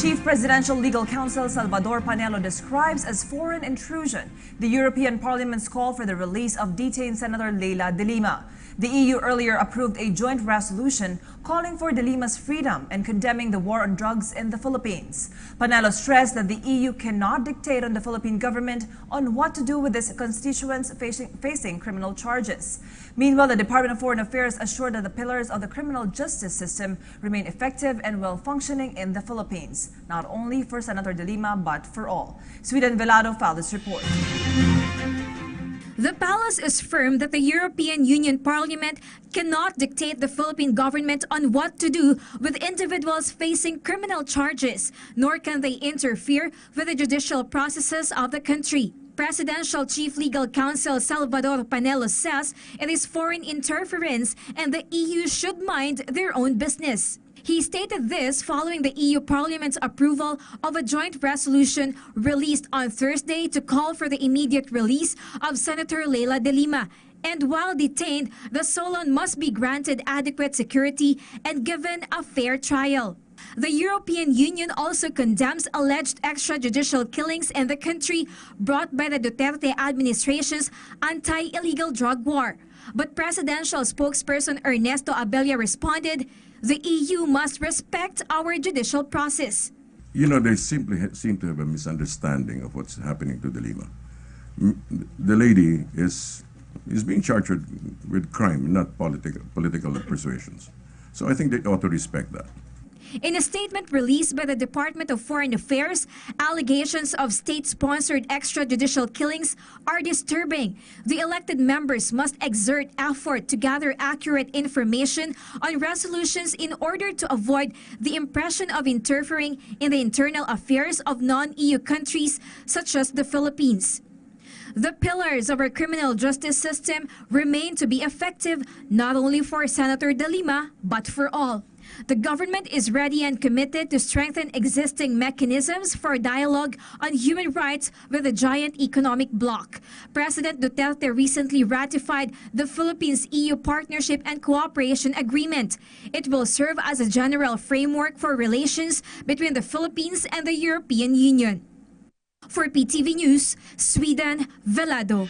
Chief Presidential Legal Counsel Salvador Panelo describes as foreign intrusion the European Parliament's call for the release of detained Senator Leila de Lima. The EU earlier approved a joint resolution calling for de Lima's freedom and condemning the war on drugs in the Philippines. Panelo stressed that the EU cannot dictate on the Philippine government on what to do with its constituents facing criminal charges. Meanwhile, the Department of Foreign Affairs assured that the pillars of the criminal justice system remain effective and well-functioning in the Philippines, not only for Senator de Lima but for all. Sweden Velado filed this report. The palace is firm that the European Union Parliament cannot dictate the Philippine government on what to do with individuals facing criminal charges, nor can they interfere with the judicial processes of the country. Presidential Chief Legal Counsel Salvador Panelo says it is foreign interference and the EU should mind their own business. He stated this following the EU Parliament's approval of a joint resolution released on Thursday to call for the immediate release of Senator Leila de Lima. And while detained, the Solon must be granted adequate security and given a fair trial. The European Union also condemns alleged extrajudicial killings in the country brought by the Duterte administration's anti-illegal drug war. But presidential spokesperson Ernesto Abella responded, "The EU must respect our judicial process." You know, they simply seem to have a misunderstanding of what's happening to de Lima. The lady is being charged with crime, not political persuasions. So I think they ought to respect that. In a statement released by the Department of Foreign Affairs, allegations of state-sponsored extrajudicial killings are disturbing. The elected members must exert effort to gather accurate information on resolutions in order to avoid the impression of interfering in the internal affairs of non-EU countries such as the Philippines. The pillars of our criminal justice system remain to be effective not only for Senator de Lima but for all. The government is ready and committed to strengthen existing mechanisms for dialogue on human rights with the giant economic bloc. President Duterte recently ratified the Philippines-EU Partnership and Cooperation Agreement. It will serve as a general framework for relations between the Philippines and the European Union. For PTV News, Sweden Velado.